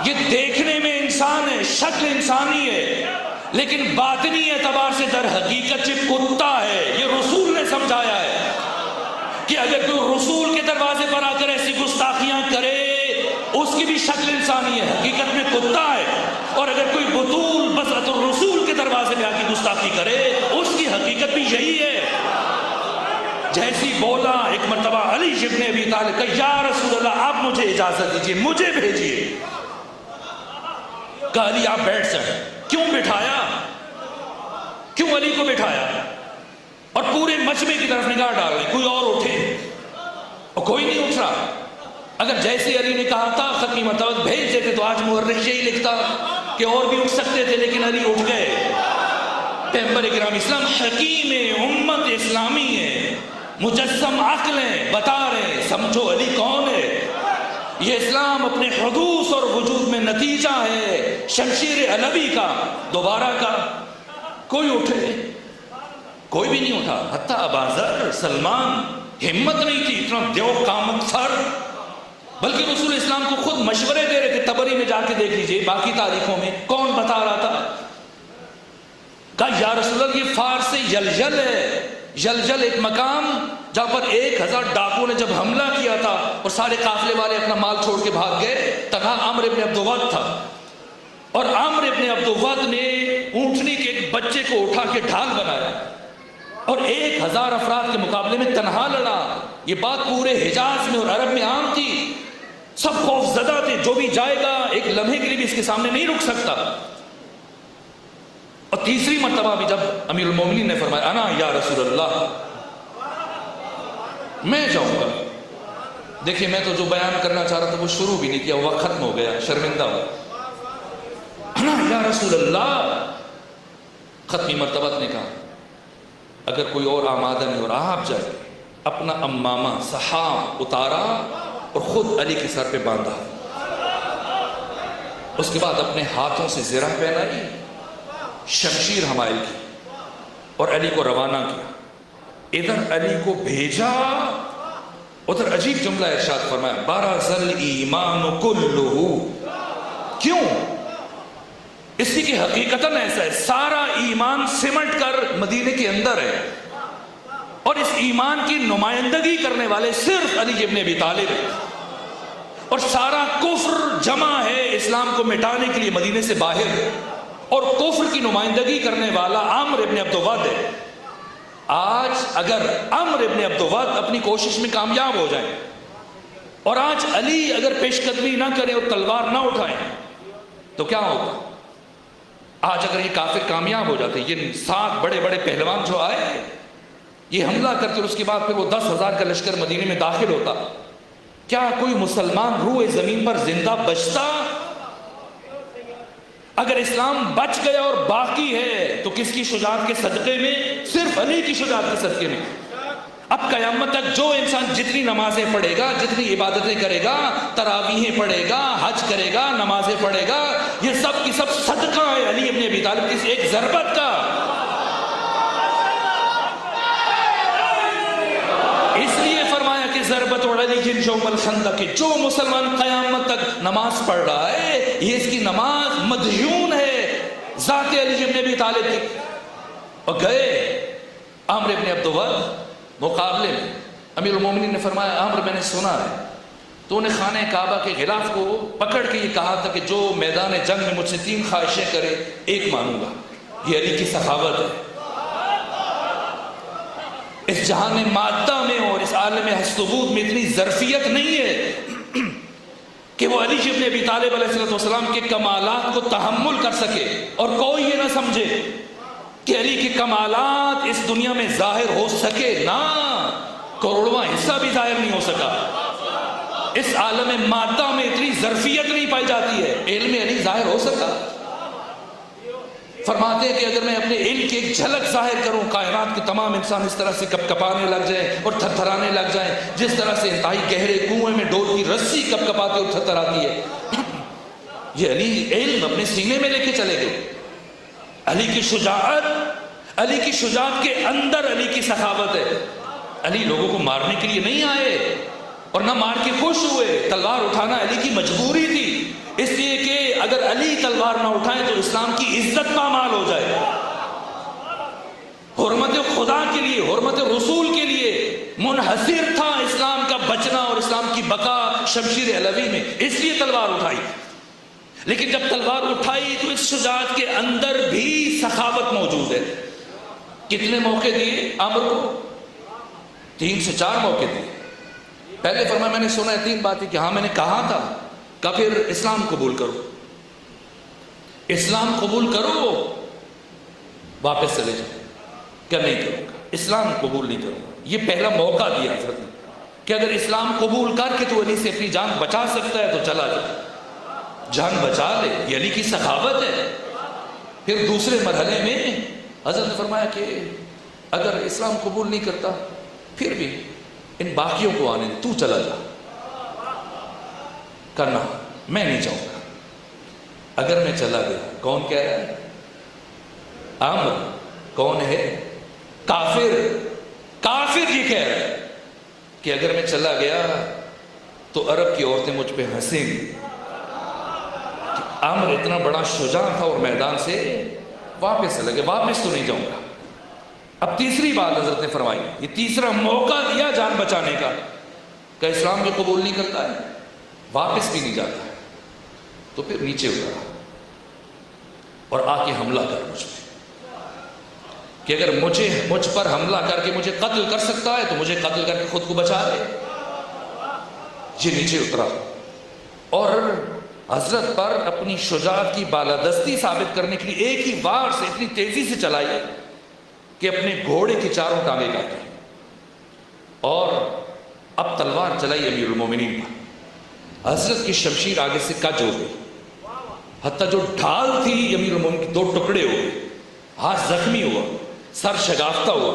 یہ دیکھنے میں انسان ہے، شکل انسانی ہے، لیکن باطنی اعتبار سے در حقیقت یہ کتا ہے. یہ رسول نے سمجھایا ہے کہ اگر کوئی رسول کے دروازے پر آ کر ایسی گستاخیاں کرے، اس کی بھی شکل انسانی ہے، حقیقت میں کتا ہے. اور اگر کوئی بطول بصرت الرسول کے دروازے میں آ کے گستاخی کرے، اس کی حقیقت بھی یہی ہے. جیسی بولا ایک مرتبہ علی ابن ابی طالب کہ یا رسول اللہ آپ مجھے اجازت دیجیے، مجھے بھیجیے. کہا علی آپ بیٹھ جائیں. کیوں بٹھایا؟ کیوں علی کو بٹھایا؟ اور پورے مجمع کی طرف نگاہ ڈال رہے کوئی اور اٹھے، اور کوئی نہیں اٹھ رہا. اگر جیسے علی نے کہا تھا ختمی مرتبت بھیج دیتے تو آج مورخ یہی لکھتا کہ اور بھی اٹھ سکتے تھے، لیکن علی اٹھ گئے. پیغمبر کرام اسلام حکیم ہے، امت اسلامی ہے، مجسم عقل ہے، بتا رہے سمجھو علی کون ہے. یہ اسلام اپنے حدوث اور وجود میں نتیجہ ہے شمشیر علوی کا، دوبارہ کا. کوئی اٹھے؟ کوئی بھی نہیں اٹھا. حتیٰ اباذر، سلمان، ہمت نہیں تھی اتنا دیو کامک سر، بلکہ رسول اسلام کو خود مشورے دے رہے تھے. تبری میں جا کے دیکھ لیجئے، باقی تاریخوں میں کون بتا رہا تھا. کہا یا رسول اللہ یہ فارس سے یلجل ہے. یلجل ایک مقام جہاں پر 1000 ڈاکو نے جب حملہ کیا تھا اور سارے قافلے والے اپنا مال چھوڑ کے بھاگ گئے، تنہا عامر ابن عبد الود تھا. اور عامر ابن عبد الود نے اونٹنی کے ایک بچے کو اٹھا کے ڈھال بنایا اور 1000 افراد کے مقابلے میں تنہا لڑا. یہ بات پورے حجاز میں اور عرب میں عام تھی، سب خوف زدہ تھے، جو بھی جائے گا ایک لمحے کے لیے بھی اس کے سامنے نہیں رک سکتا۔ اور تیسری مرتبہ بھی جب امیر المومنین نے فرمایا انا یا رسول اللہ، میں جاؤں گا، دیکھیں میں تو جو بیان کرنا چاہ رہا تھا وہ شروع بھی نہیں کیا، وہ ختم ہو گیا، شرمندہ ہو، انا یا رسول اللہ۔ ختمی مرتبہ نے کہا اگر کوئی اور آمادہ نہیں اور آپ جائے، اپنا امامہ صحاب اتارا اور خود علی کے سر پہ باندھا، اس کے بعد اپنے ہاتھوں سے زرہ پہنائی، شمشیر حمائل کی اور علی کو روانہ کیا۔ ادھر علی کو بھیجا، ادھر عجیب جملہ ارشاد فرمایا بارز الایمان کلہ، کیوں؟ اس لیے کہ حقیقتاً ایسا ہے، سارا ایمان سمٹ کر مدینے کے اندر ہے، اور اس ایمان کی نمائندگی کرنے والے صرف علی ابن ابی طالب ہیں، اور سارا کفر جمع ہے اسلام کو مٹانے کے لیے مدینے سے باہر ہے، اور کفر کی نمائندگی کرنے والا عمر ابن عبد ود ہے۔ آج اگر عمر ابن عبد ود اپنی کوشش میں کامیاب ہو جائیں، اور آج علی اگر پیش قدمی نہ کرے اور تلوار نہ اٹھائیں تو کیا ہوگا؟ آج اگر یہ کافر کامیاب ہو جاتے، یہ 7 بڑے بڑے پہلوان جو آئے، یہ حملہ کرتے اور اس کے بعد پھر وہ 10,000 کا لشکر مدینے میں داخل ہوتا، کیا کوئی مسلمان روح زمین پر زندہ بچتا؟ اگر اسلام بچ گیا اور باقی ہے تو کس کی شجاعت کے صدقے میں؟ صرف علی کی شجاعت کے صدقے میں۔ اب قیامت تک جو انسان جتنی نمازیں پڑھے گا، جتنی عبادتیں کرے گا، تراویحیں پڑھے گا، حج کرے گا، نمازیں پڑھے گا، یہ سب کی سب صدقہ ہے علی ابن ابی طالب کی ایک ضربت کا۔ اس لیے فرمایا کہ ضربت علی یوم الخندق، جو مسلمان قیامت تک نماز پڑھ رہا ہے یہ اس کی نماز مدیون ہے ذات علی ابن ابی طالب کی۔ اور گئے عمر ابن عبد ود مقابلے میں، امیر المومنین نے فرمایا عمر میں نے سنا ہے تو نے خانہ کعبہ کے غلاف کو پکڑ کے یہ کہا تھا کہ جو میدان جنگ میں مجھ سے 3 خواہشیں کرے ایک مانوں گا۔ یہ علی کی سخاوت ہے۔ اس جہان مادہ میں اور اس عالم حسنبود میں اتنی ظرفیت نہیں ہے کہ وہ علی ابن ابی طالب علیہ السلام کے کمالات کو تحمل کر سکے، اور کوئی یہ نہ سمجھے کہ علی کے کمالات اس دنیا میں ظاہر ہو سکے، نہ کروڑواں حصہ بھی ظاہر نہیں ہو سکا۔ اس عالم مادہ میں اتنی ظرفیت نہیں پائی جاتی ہے، علم علی ظاہر ہو سکا۔ فرماتے ہیں کہ اگر میں اپنے علم کی ایک جھلک ظاہر کروں، کائنات کے تمام انسان اس طرح سے کپ کپانے لگ جائیں اور تھر تھرانے لگ جائیں، جس طرح سے انتہائی گہرے کنویں میں ڈول کی رسی کپ کپاتی اور تھر تھراتی ہے۔ یہ علی علم اپنے سینے میں لے کے چلے گئے۔ علی کی شجاعت، علی کی شجاعت کے اندر علی کی سخاوت ہے۔ علی لوگوں کو مارنے کے لیے نہیں آئے اور نہ مار کے خوش ہوئے، تلوار اٹھانا علی کی مجبوری تھی، اس لیے کہ اگر علی تلوار نہ اٹھائے تو اسلام کی عزت پامال ہو جائے۔ حرمت خدا کے لیے، حرمت رسول کے لیے منحصر تھا اسلام کا بچنا اور اسلام کی بقا شمشیر علوی میں، اس لیے تلوار اٹھائی۔ لیکن جب تلوار اٹھائی تو اس شجاعت کے اندر بھی سخاوت موجود ہے۔ کتنے موقع دیے عمر کو؟ 3 سے 4 موقع دیے۔ پہلے فرمایا میں نے سنا ہے 3 باتیں کہ ہاں میں نے کہا تھا کہ پھر اسلام قبول کرو، اسلام قبول کرو، واپس چلے جاؤ، کیا نہیں کروں گا، اسلام قبول نہیں کروں گا۔ یہ پہلا موقع دیا حضرت نے کہ اگر اسلام قبول کر کے تو علی سے اپنی جان بچا سکتا ہے تو چلا جائے، جان بچا لے، یہ علی کی سخاوت ہے۔ پھر دوسرے مرحلے میں حضرت نے فرمایا کہ اگر اسلام قبول نہیں کرتا پھر بھی ان باقیوں کو آنے دے، تو چلا جا، کرنا میں نہیں چاہوں گا۔ اگر میں چلا گیا، کون کہہ رہا ہے؟ عمر۔ کون ہے؟ کافر۔ کافر یہ کہہ رہا ہے کہ اگر میں چلا گیا تو عرب کی عورتیں مجھ پہ ہنسیں گی۔ عمر اتنا بڑا شجاع تھا اور میدان سے واپس چلا گیا، واپس تو نہیں جاؤں گا۔ اب تیسری بات حضرت نے فرمائی، یہ تیسرا موقع دیا جان بچانے کا کہ اسلام جو قبول نہیں کرتا ہے واپس بھی نہیں جاتا ہے، تو پھر نیچے اترا اور آ کے حملہ کر مجھ پہ۔ کہ اگر مجھ پر حملہ کر کے مجھے قتل کر سکتا ہے تو مجھے قتل کر کے خود کو بچا لے. یہ نیچے اترا اور حضرت پر اپنی شجاعت کی بالادستی ثابت کرنے کے لیے ایک ہی وار سے اتنی تیزی سے چلائی کہ اپنے گھوڑے کی چاروں ٹانگیں کاٹی اور اب تلوار چلائی امیر المومنین پر. حضرت کی شمشیر آگے سے کج ہو گئی، حتیٰ جو ڈھال تھی امیر المومنین کی 2 ٹکڑے ہو گئے، ہاتھ زخمی ہوا، سر شگافتہ ہوا.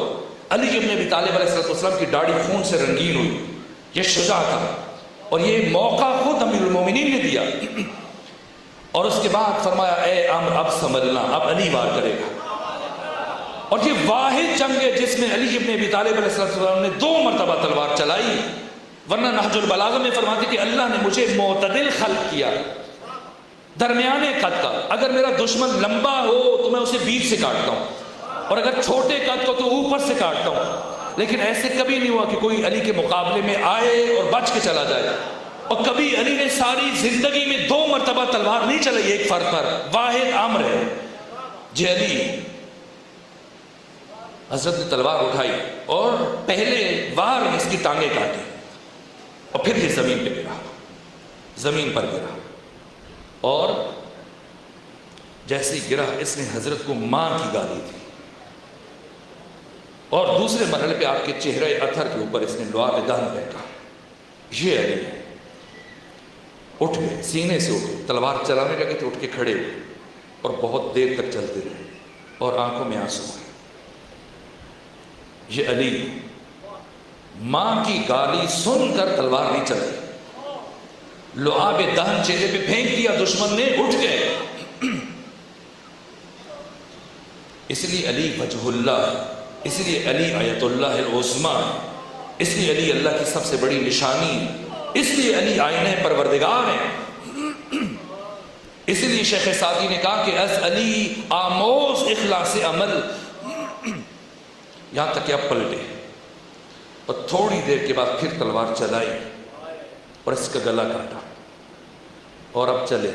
علی ابن ابی طالب علیہ السلام کی داڑھی خون سے رنگین ہوئی. یہ شجاع تھا اور یہ موقع خود امیر المومنین نے دیا. اور اس کے بعد فرمایا اے عمر اب سنبھلنا، اب علی وار کرے گا. اور یہ واحد جنگ ہے جس میں علی ابن ابی طالب علیہ السلام نے 2 مرتبہ تلوار چلائی. ورنہ نہج البلاغہ میں فرماتے کہ اللہ نے مجھے معتدل خلق کیا، درمیانے قد کا. اگر میرا دشمن لمبا ہو تو میں اسے بیچ سے کاٹتا ہوں، اور اگر چھوٹے قد کو تو اوپر سے کاٹتا ہوں. لیکن ایسے کبھی نہیں ہوا کہ کوئی علی کے مقابلے میں آئے اور بچ کے چلا جائے. اور کبھی علی نے ساری زندگی میں 2 مرتبہ تلوار نہیں چلائی ایک فرد پر، واحد عمر ہے. جی علی. حضرت نے تلوار اٹھائی اور پہلے وار میں اس کی ٹانگیں کاٹی اور پھر یہ زمین پہ گرا، زمین پر گرا. اور جیسے ہی گرا اس نے حضرت کو ماں کی گالی دی. اور دوسرے مرحلے پہ آپ کے چہرے اتھر کے اوپر اس نے لعاب دہن پھینکا. یہ علی اٹھ گئے، سینے سے اٹھے، تلوار چلانے لگے تو اٹھ کے کھڑے ہوئے اور بہت دیر تک چلتے رہے اور آنکھوں میں آنسو آئے. یہ علی ماں کی گالی سن کر تلوار نہیں چلائی، لعاب دہن چہرے پہ پھینک دیا، دشمن نے اٹھ گئے. اس لیے علی وجہ اللہ، اس لیے علی آیت اللہ العظمیٰ، اس لیے علی اللہ کی سب سے بڑی نشانی، اس لیے علی آئینہ پروردگار ہے. اس لیے شیخ سعدی نے کہا کہ از علی آموز اخلاص عمل. یہاں تک کہ اب پلٹے اور تھوڑی دیر کے بعد پھر تلوار چلائی اور اس کا گلا کاٹا اور اب چلے.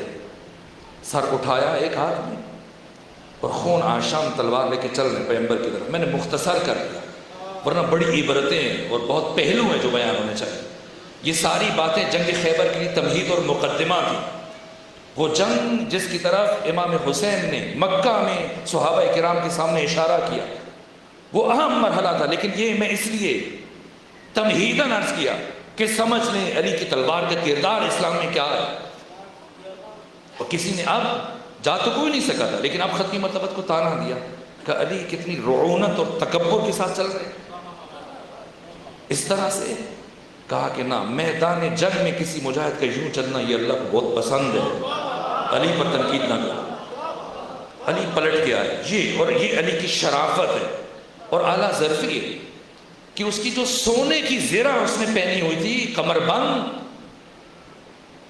سر اٹھایا ایک ہاتھ میں اور خون آشام تلوار لے کے چل رہے پیغمبر کی طرف. میں نے مختصر کر دیا ورنہ بڑی عبرتیں اور بہت پہلو ہیں جو بیان ہونے چاہیے. یہ ساری باتیں جنگ خیبر کے لیے تمہید اور مقدمہ تھی. وہ جنگ جس کی طرف امام حسین نے مکہ میں صحابہ کرام کے سامنے اشارہ کیا، وہ اہم مرحلہ تھا. لیکن یہ میں اس لیے تمہیداً عرض کیا کہ سمجھ لیں علی کی تلوار کا کردار اسلام میں کیا ہے. اور کسی نے اب جا تو کوئی نہیں سکا تھا، لیکن اب ختمی مرتبت کو تانا دیا کہ علی کتنی رعونت اور تکبر کے ساتھ چل رہے. اس طرح سے کہا کہ نہ، میدان جنگ میں کسی مجاہد کا یوں چلنا یہ اللہ کو بہت پسند ہے، علی پر تنقید نہ کرو. علی پلٹ کے آئے. یہ علی کی شرافت ہے اور اعلیٰ ظرفی ہے کہ اس کی جو سونے کی زرہ اس نے پہنی ہوئی تھی کمر بند،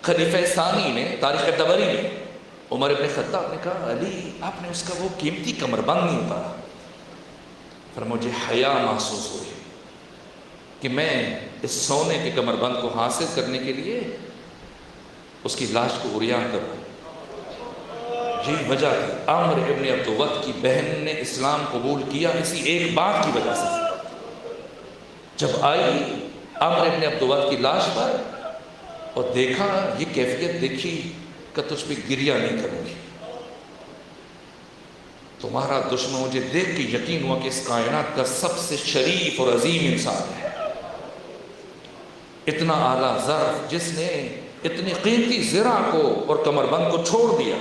خلیفہ ثانی نے تاریخ طبری میں عمر ابن خطاب نے کہا علی آپ نے اس کا وہ قیمتی کمر بند نہیں اتارا. پر مجھے حیا محسوس ہوئی کہ میں اس سونے کے کمر بند کو حاصل کرنے کے لیے اس کی لاش کو عریان کروں. یہی وجہ تھی عمر ابن عبد ود کی بہن نے اسلام قبول کیا اسی ایک بات کی وجہ سے. جب آئی عمر ابن عبد ود کی لاش پر اور دیکھا یہ کیفیت دیکھی کہ تجھ پہ گریہ نہیں کروں گی، تمہارا دشمن مجھے دیکھ کے یقین ہوا کہ اس کائنات کا سب سے شریف اور عظیم انسان ہے، اتنا اعلیٰ ظرف جس نے اتنی قیمتی زرہ کو اور کمر بند کو چھوڑ دیا.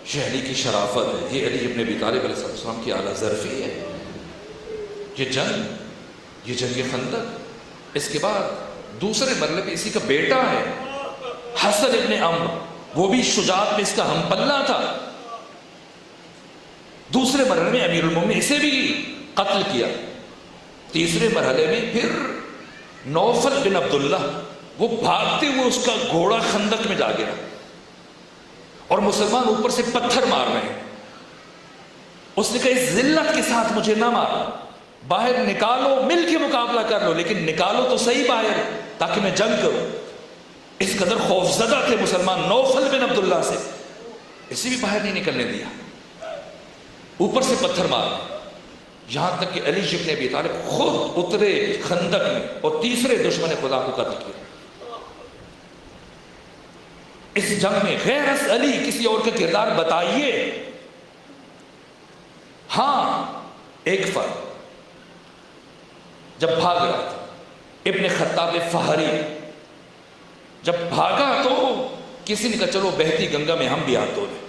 یہ علی کی شرافت ہے، یہ علی ابن ابی طالب علیہ السلام کی اعلیٰ ظرفی ہے. یہ جنگ خندق. اس کے بعد دوسرے مرحلے پہ اسی کا بیٹا ہے حسن ابن عمرو، وہ بھی شجاعت میں اس کا ہم پلہ تھا. دوسرے مرحلے میں امیر المومنین اسے بھی قتل کیا. تیسرے مرحلے میں پھر نوفل بن عبداللہ، وہ بھاگتے ہوئے اس کا گھوڑا خندق میں جا گرا اور مسلمان اوپر سے پتھر مار رہے ہیں. اس نے کہا اس ذلت کے ساتھ مجھے نہ مارو، باہر نکالو، مل کے مقابلہ کر لو، لیکن نکالو تو صحیح باہر تاکہ میں جنگ کروں. اس قدر خوفزدہ تھے مسلمان نوفل بن عبداللہ سے، اسے بھی باہر نہیں نکلنے دیا. اوپر سے پتھر مارے، یہاں تک کہ علی ابن ابی طالب خود اترے خندق میں اور تیسرے دشمن خدا کو قتل کیا۔ اس جنگ میں غیر از علی کسی اور کا کردار بتائیے؟ ہاں ایک فرق، جب بھاگ رہا تھا ابن خطاب فہری، جب بھاگا تو کسی نے کہا چلو بہتی گنگا میں ہم بھی ہاتھ دھو لیں،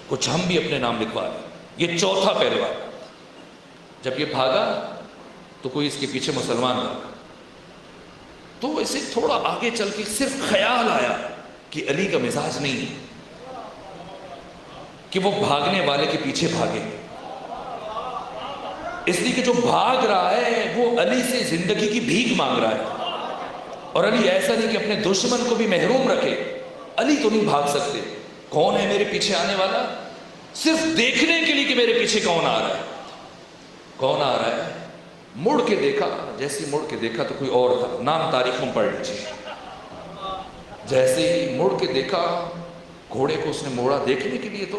کچھ ہم بھی اپنے نام لکھوا لیں۔ یہ چوتھا پہلوان، جب یہ بھاگا تو کوئی اس کے پیچھے مسلمان بھاگا، تو اسے تھوڑا آگے چل کے صرف خیال آیا کہ علی کا مزاج نہیں ہے کہ وہ بھاگنے والے کے پیچھے بھاگے، اس لیے کہ جو بھاگ رہا ہے وہ علی سے زندگی کی بھیک مانگ رہا ہے، اور علی ایسا نہیں کہ اپنے دشمن کو بھی محروم رکھے۔ علی تو نہیں بھاگ سکتے، کون ہے میرے پیچھے آنے والا، صرف دیکھنے کے لیے کہ میرے پیچھے کون آ رہا ہے، کون آ رہا ہے۔ مڑ کے دیکھا، جیسے مڑ کے دیکھا تو کوئی اور تھا، نام تاریخوں پڑھ لیجیے۔ جیسے ہی مڑ کے دیکھا گھوڑے کو اس نے موڑا دیکھنے کے لیے، تو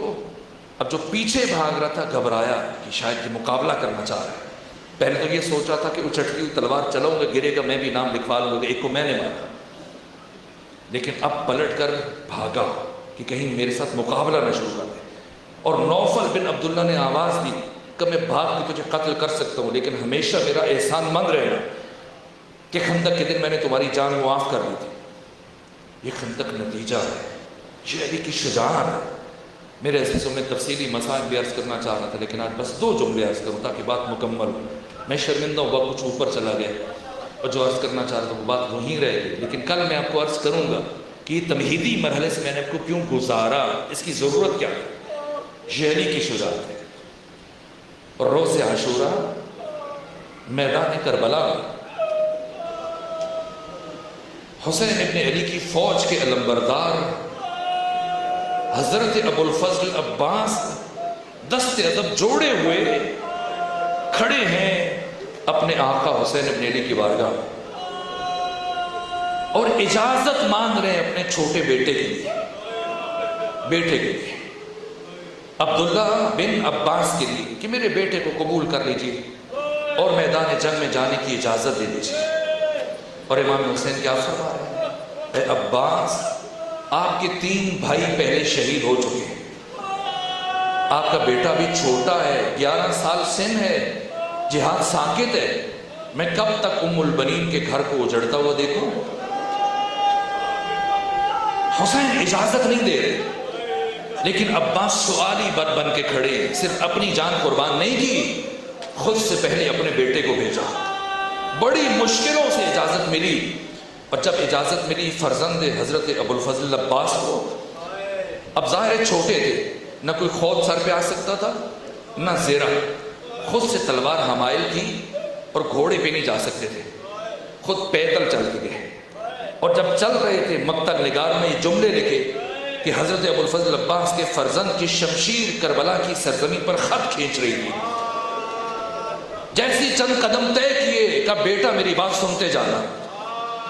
اب جو پیچھے بھاگ رہا تھا گھبرایا کہ شاید یہ مقابلہ کرنا چاہ رہا ہے۔ پہلے تو یہ سوچا تھا کہ اچھٹتی ہوئی تلوار چلاؤں گا، گرے گا میں بھی نام لکھوا لوں گا، ایک کو میں نے مارا، لیکن اب پلٹ کر بھاگا کہ کہیں میرے ساتھ مقابلہ نہ شروع کر دے۔ اور نوفل بن عبداللہ نے آواز دی کہ میں بھاگ کے تجھے قتل کر سکتا ہوں، لیکن ہمیشہ میرا احسان مند رہنا کہ خندق کے دن میں نے تمہاری جان معاف کر دی تھی۔ یہ خندق نتیجہ ہے، یہ علی کی شجاعت ہے۔ میرے عزیزوں میں تفصیلی مسائل بھی عرض کرنا چاہ رہا تھا، لیکن آج بس 2 جملے عرض کروں تاکہ بات مکمل ہو۔ میں شرمندہ ہوا کچھ اوپر چلا گیا، اور جو عرض کرنا چاہ رہا تھا وہ بات وہیں رہ گئی، لیکن کل میں آپ کو عرض کروں گا کہ یہ تمہیدی مرحلے سے میں نے آپ کو کیوں گزارا، اس کی ضرورت کیا ہے۔ یہ علی کی شجاعت ہے۔ اور روز عاشورہ میدان کربلا حسین ابن علی کی فوج کے علمبردار حضرت ابو الفضل عباس دست ادب جوڑے ہوئے کھڑے ہیں اپنے آقا حسین ابن علی کی بارگاہ اور اجازت مانگ رہے ہیں اپنے چھوٹے بیٹے کے لیے، عبداللہ بن عباس کے لیے، کہ میرے بیٹے کو قبول کر لیجیے اور میدان جنگ میں جانے کی اجازت دے دیجیے۔ اور امام حسین کیا فرما رہے ہیں، اے عباس، آپ کے 3 بھائی پہلے شہید ہو چکے ہیں، آپ کا بیٹا بھی چھوٹا ہے، 11 سال سن ہے، جہاد ساکت ہے، میں کب تک ام البنین کے گھر کو اجڑتا ہوا دیکھوں۔ حسین اجازت نہیں دے رہے، لیکن عباس سوالی بن کے کھڑے، صرف اپنی جان قربان نہیں کی، خود سے پہلے اپنے بیٹے کو بھیجا۔ بڑی مشکلوں سے اجازت ملی، اور جب اجازت ملی فرزند حضرت ابو الفضل عباس کو، اب ظاہر چھوٹے تھے، نہ کوئی خود سر پہ آ سکتا تھا نہ زیرہ، خود سے تلوار حمائل کی اور گھوڑے پہ نہیں جا سکتے تھے، خود پیدل چل کے گئے۔ اور جب چل رہے تھے مقتل نگار میں یہ جملے لکھے کہ حضرت ابو الفضل عباس کے فرزند کی شمشیر کربلا کی سرزمین پر خط کھینچ رہی تھی، جیسی چند قدم طے کیے کہ بیٹا میری بات سنتے جانا،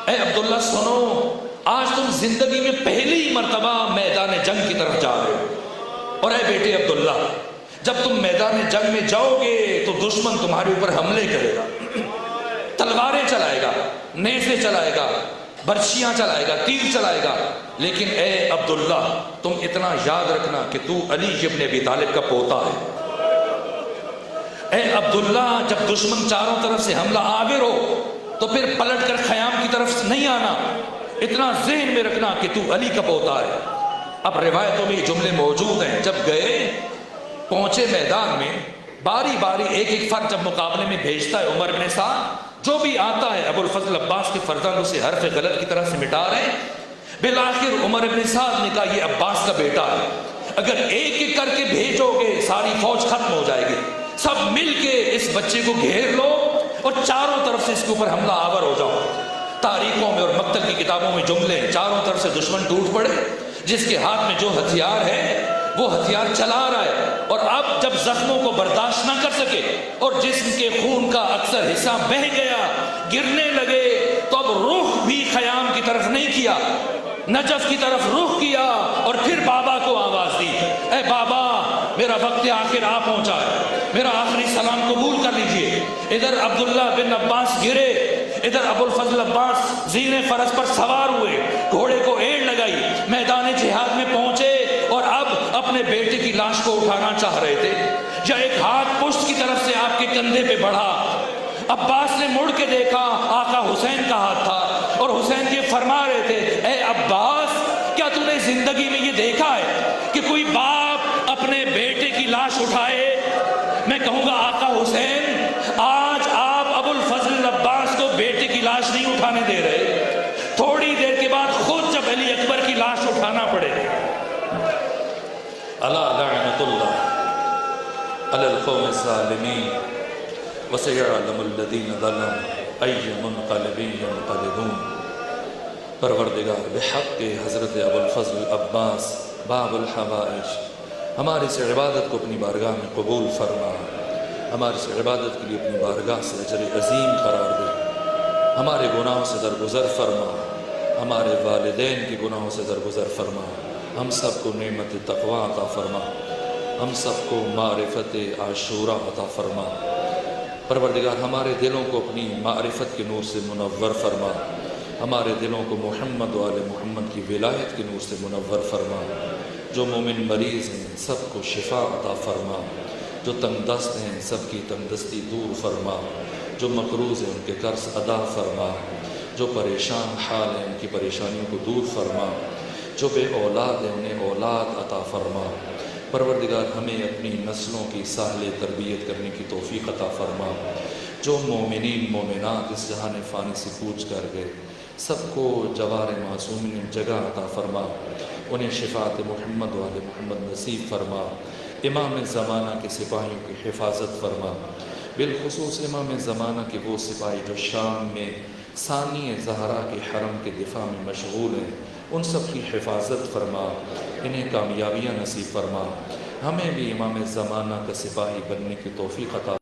اے عبداللہ سنو، آج تم زندگی میں پہلی مرتبہ میدان جنگ کی طرف جا رہے ہو، اور اے بیٹے عبداللہ، جب تم میدان جنگ میں جاؤ گے تو دشمن تمہارے اوپر حملے کرے گا، تلواریں چلائے گا، نیزے چلائے گا، برچیاں چلائے گا، تیر چلائے گا، لیکن اے عبداللہ تم اتنا یاد رکھنا کہ تو علی ابن ابی طالب کا پوتا ہے۔ اے عبداللہ جب دشمن چاروں طرف سے حملہ آور ہو تو پھر پلٹ کر خیام کی طرف نہیں آنا، اتنا ذہن میں رکھنا کہ تو علی کا پوتا ہے۔ اب روایتوں میں یہ جملے موجود ہیں، جب گئے پہنچے میدان میں، باری باری ایک ایک فرد جب مقابلے میں بھیجتا ہے عمر بن سعد، جو بھی آتا ہے ابو الفضل عباس کے فرزند اسے حرف غلط کی طرح سے مٹا رہے ہیں۔ بالآخر عمر بن سعد نے کہا یہ عباس کا بیٹا ہے، اگر ایک ایک کر کے بھیجو گے ساری فوج ختم ہو جائے گی، سب مل کے اس بچے کو گھیر لو اور چاروں طرف سے اس کے اوپر حملہ آور ہو جاؤ۔ تاریخوں میں اور مقتل کی کتابوں میں جملے ہیں، چاروں طرف سے دشمن ٹوٹ پڑے، جس کے ہاتھ میں جو ہتھیار ہے وہ ہتھیار چلا رہا ہے، اور اب جب زخموں کو برداشت نہ کر سکے اور جسم کے خون کا اکثر حصہ بہہ گیا، گرنے لگے، تو اب رخ بھی خیام کی طرف نہیں کیا، نجف کی طرف رخ کیا، اور پھر بابا کو آواز دی، اے بابا میرا وقت آخر آ پہنچا ہے، میرا آخری سلام قبول کر لیجئے۔ ادھر عبداللہ بن عباس گرے، ادھر ابو الفضل عباس زینے فرس پر سوار ہوئے، گھوڑے کو ایڑ لگائی، میدان جہاد میں پہنچے اور اب اپنے بیٹے کی لاش کو اٹھانا چاہ رہے تھے، یا ایک ہاتھ پشت کی طرف سے آپ کے کندھے پہ بڑھا۔ عباس نے مڑ کے دیکھا، آقا حسین کا ہاتھ تھا، اور حسین یہ فرما رہے تھے، اے عباس، کیا تو نے زندگی میں یہ دیکھا ہے کہ کوئی باپ اپنے بیٹے کی لاش اٹھائے؟ میں کہوں گا آقا حسین، آج آپ ابو الفضل عباس کو بیٹے کی لاش نہیں اٹھانے دے رہے، تھوڑی دیر کے بعد خود جب علی اکبر کی لاش اٹھانا پڑے۔ الا لعنت اللہ علی القوم الظالمین وسیعلم الذین ظلموا ای منقلب ینقلبون۔ پروردگار بحق حضرت ابو الفضل عباس باب الحوائج ہماری اس عبادت کو اپنی بارگاہ میں قبول فرما، ہماری اس عبادت کے لیے اپنی بارگاہ سے اجر عظیم قرار دے، ہمارے گناہوں سے درگزر فرما، ہمارے والدین کے گناہوں سے درگزر فرما، ہم سب کو نعمت تقوی عطا فرما، ہم سب کو معرفت عاشورہ عطا فرما۔ پروردگار ہمارے دلوں کو اپنی معرفت کے نور سے منور فرما، ہمارے دلوں کو محمد و آل محمد کی ولایت کے نور سے منور فرما۔ جو مومن مریض ہیں سب کو شفا عطا فرما، جو تنگ دست ہیں سب کی تنگ دستی دور فرما، جو مقروض ہیں ان کے قرض ادا فرما، جو پریشان حال ہیں ان کی پریشانیوں کو دور فرما، جو بے اولاد ہیں انہیں اولاد عطا فرما۔ پروردگار ہمیں اپنی نسلوں کی ساحل تربیت کرنے کی توفیق عطا فرما۔ جو مومنین مومنات اس جہان فانی سے کوچ کر گئے سب کو جوار معصومین جگہ عطا فرما، انہیں شفاعت محمد و آل محمد نصیب فرما۔ امام زمانہ کے سپاہیوں کی حفاظت فرما، بالخصوص امام زمانہ کے وہ سپاہی جو شام میں ثانی زہرا کے حرم کے دفاع میں مشغول ہیں، ان سب کی حفاظت فرما، انہیں کامیابیاں نصیب فرما۔ ہمیں بھی امام زمانہ کا سپاہی بننے کی توفیق عطا